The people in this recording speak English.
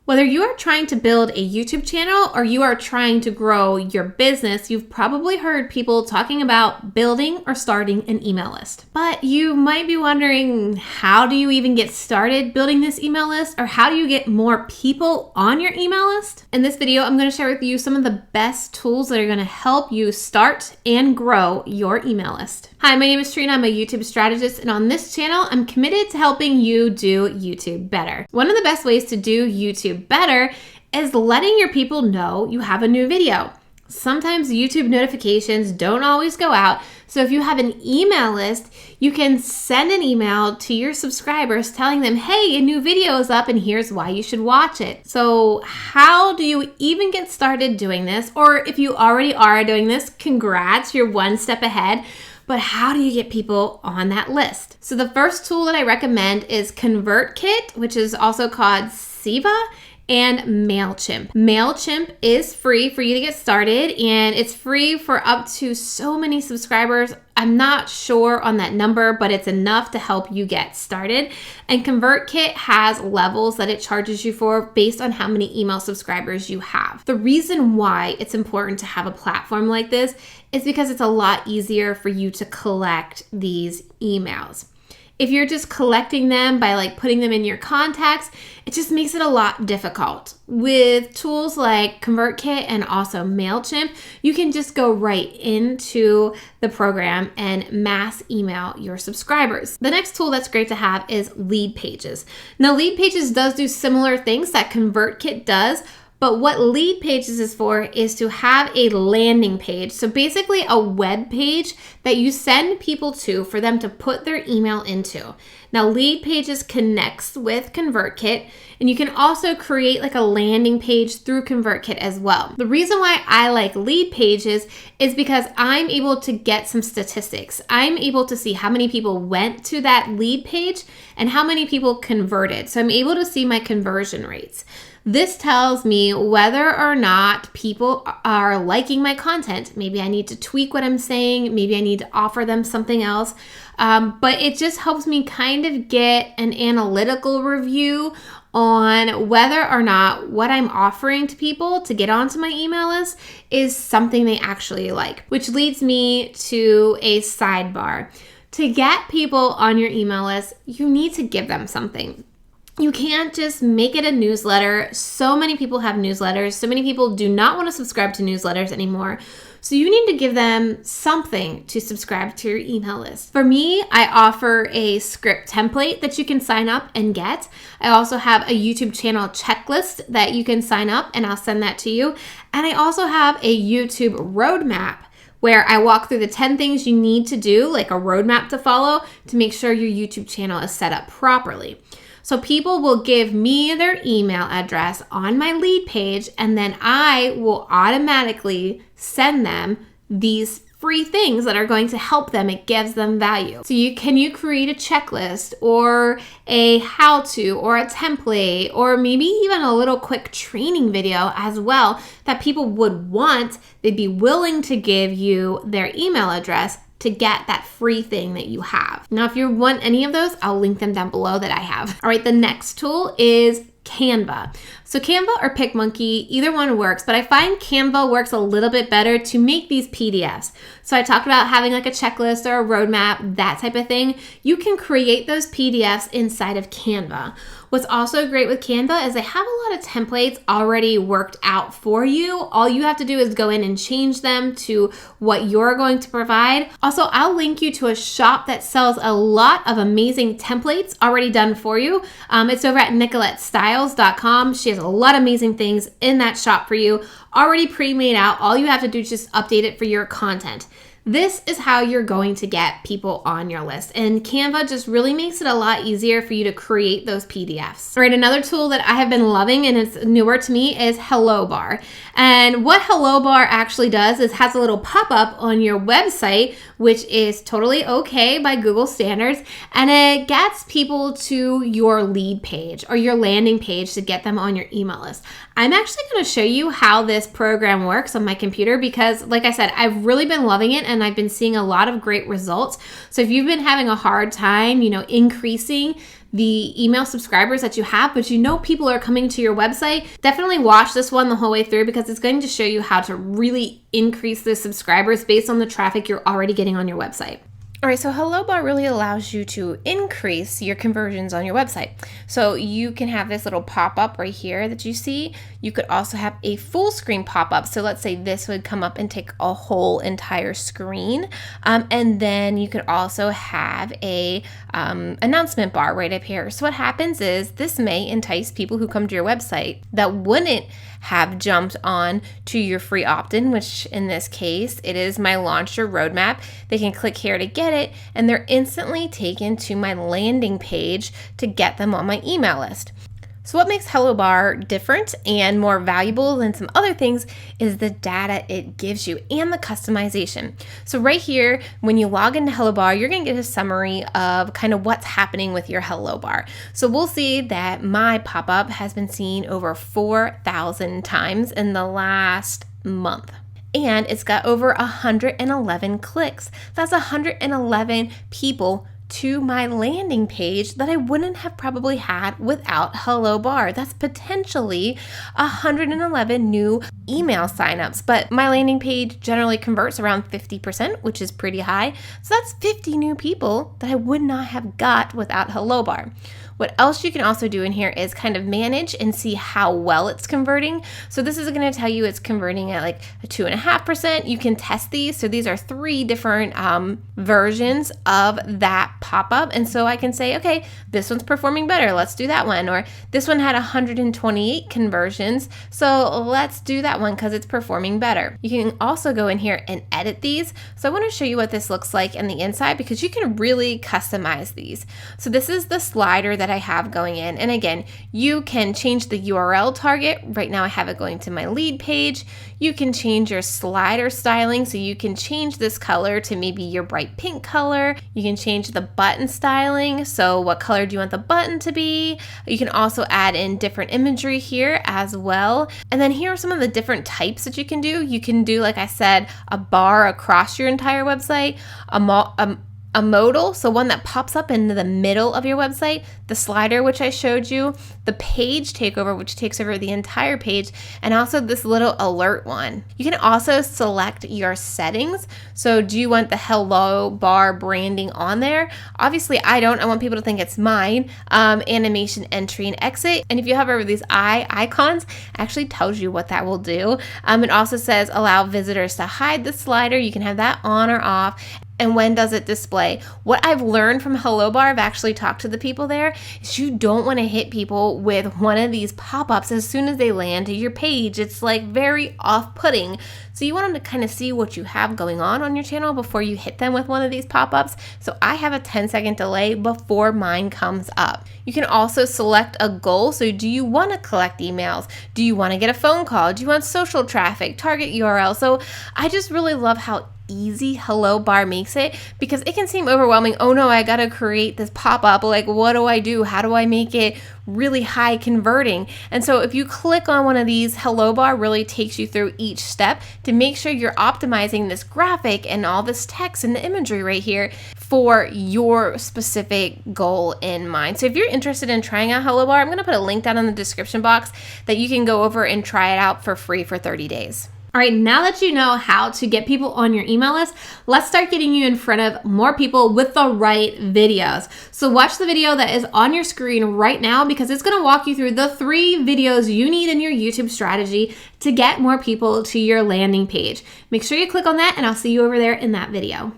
Whether you are trying to build a YouTube channel or you are trying to grow your business, you've probably heard people talking about building or starting an email list. But you might be wondering, how do you even get started building this email list, or how do you get more people on your email list? In this video, I'm going to share with you some of the best tools that are going to help you start and grow your email list. Hi, my name is Trina. I'm a YouTube strategist, and on this channel, I'm committed to helping you do YouTube better. One of the best ways to do YouTube better is letting your people know you have a new video. Sometimes YouTube notifications don't always go out, so if you have an email list, you can send an email to your subscribers telling them, hey, a new video is up and here's why you should watch it. So how do you even get started doing this? Or if you already are doing this, congrats, you're one step ahead. But how do you get people on that list? So the first tool that I recommend is ConvertKit, which is also called Ziva, and MailChimp. MailChimp is free for you to get started, and it's free for up to so many subscribers. I'm not sure on that number, but it's enough to help you get started. And ConvertKit has levels that it charges you for based on how many email subscribers you have. The reason why it's important to have a platform like this is because it's a lot easier for you to collect these emails. If you're just collecting them by putting them in your contacts, it just makes it a lot difficult. With tools like ConvertKit and also MailChimp, you can just go right into the program and mass email your subscribers. The next tool that's great to have is Leadpages. Now, Leadpages does do similar things that ConvertKit does, but what Leadpages is for is to have a landing page. So basically a web page that you send people to for them to put their email into. Now, Leadpages connects with ConvertKit, and you can also create a landing page through ConvertKit as well. The reason why I like Leadpages is because I'm able to get some statistics. I'm able to see how many people went to that lead page and how many people converted. So I'm able to see my conversion rates. This tells me whether or not people are liking my content. Maybe I need to tweak what I'm saying. Maybe I need to offer them something else. But it just helps me kind of get an analytical review on whether or not what I'm offering to people to get onto my email list is something they actually like, which leads me to a sidebar. To get people on your email list, you need to give them something. You can't just make it a newsletter. So many people have newsletters. So many people do not want to subscribe to newsletters anymore. So you need to give them something to subscribe to your email list. For me, I offer a script template that you can sign up and get. I also have a YouTube channel checklist that you can sign up, and I'll send that to you. And I also have a YouTube roadmap where I walk through the 10 things you need to do, like a roadmap to follow to make sure your YouTube channel is set up properly. So people will give me their email address on my lead page, and then I will automatically send them these free things that are going to help them. It gives them value. So can you create a checklist or a how-to or a template or maybe even a little quick training video as well that people would want? They'd be willing to give you their email address to get that free thing that you have. Now, if you want any of those, I'll link them down below that I have. All right, the next tool is Canva. So Canva or PicMonkey, either one works, but I find Canva works a little bit better to make these PDFs. So I talked about having a checklist or a roadmap, that type of thing. You can create those PDFs inside of Canva. What's also great with Canva is they have a lot of templates already worked out for you. All you have to do is go in and change them to what you're going to provide. Also, I'll link you to a shop that sells a lot of amazing templates already done for you. It's over at NicoletteStyles.com. She has a lot of amazing things in that shop for you, already pre-made out. All you have to do is just update it for your content. This is how you're going to get people on your list. And Canva just really makes it a lot easier for you to create those PDFs. All right, another tool that I have been loving and it's newer to me is HelloBar. And what HelloBar actually does is has a little pop-up on your website, which is totally okay by Google standards, and it gets people to your lead page or your landing page to get them on your email list. I'm actually going to show you how this program works on my computer because, like I said, I've really been loving it and I've been seeing a lot of great results. So if you've been having a hard time, increasing the email subscribers that you have, but you know people are coming to your website, definitely watch this one the whole way through because it's going to show you how to really increase the subscribers based on the traffic you're already getting on your website. All right, so HelloBar really allows you to increase your conversions on your website. So you can have this little pop-up right here that you see. You could also have a full screen pop-up. So let's say this would come up and take a whole entire screen. And then you could also have a announcement bar right up here. So what happens is this may entice people who come to your website that wouldn't have jumped on to your free opt-in, which in this case, it is my launcher roadmap. They can click here to get it, and they're instantly taken to my landing page to get them on my email list. So what makes HelloBar different and more valuable than some other things is the data it gives you and the customization. So right here, when you log into HelloBar, you're going to get a summary of kind of what's happening with your HelloBar. So we'll see that my pop-up has been seen over 4,000 times in the last month. And it's got over 111 clicks. That's 111 people to my landing page that I wouldn't have probably had without HelloBar. That's potentially 111 new email signups, but my landing page generally converts around 50%, which is pretty high. So that's 50 new people that I would not have got without HelloBar. What else you can also do in here is kind of manage and see how well it's converting. So this is going to tell you it's converting at like a 2.5%. You can test these. So these are 3 different versions of that pop-up. And so I can say, okay, this one's performing better. Let's do that one. Or this one had 128 conversions. So let's do that one because it's performing better. You can also go in here and edit these. So I want to show you what this looks like on the inside because you can really customize these. So this is the slider that I have going in. And again, you can change the URL target. Right now I have it going to my lead page. You can change your slider styling. So you can change this color to maybe your bright pink color. You can change the button styling. So what color do you want the button to be? You can also add in different imagery here as well. And then here are some of the different types that you can do. You can do, like I said, a bar across your entire website, a modal, so one that pops up into the middle of your website, the slider, which I showed you, the page takeover, which takes over the entire page, and also this little alert one. You can also select your settings. So do you want the HelloBar branding on there? Obviously I don't. I want people to think it's mine. Animation entry and exit. And if you hover over these icons, it actually tells you what that will do. It also says allow visitors to hide the slider. You can have that on or off. And when does it display? What I've learned from HelloBar, I've actually talked to the people there, is you don't want to hit people with one of these pop-ups as soon as they land to your page. It's like very off-putting. So you want them to kind of see what you have going on your channel before you hit them with one of these pop-ups. So I have a 10-second delay before mine comes up. You can also select a goal. So do you want to collect emails? Do you want to get a phone call? Do you want social traffic, target URL? So I just really love how easy HelloBar makes it because it can seem overwhelming. Oh no, I gotta create this pop-up. Like, what do I do? How do I make it really high converting? And so if you click on one of these, HelloBar really takes you through each step to make sure you're optimizing this graphic and all this text and the imagery right here for your specific goal in mind. So if you're interested in trying out HelloBar, I'm gonna put a link down in the description box that you can go over and try it out for free for 30 days. All right, now that you know how to get people on your email list, let's start getting you in front of more people with the right videos. So watch the video that is on your screen right now because it's gonna walk you through the 3 videos you need in your YouTube strategy to get more people to your landing page. Make sure you click on that and I'll see you over there in that video.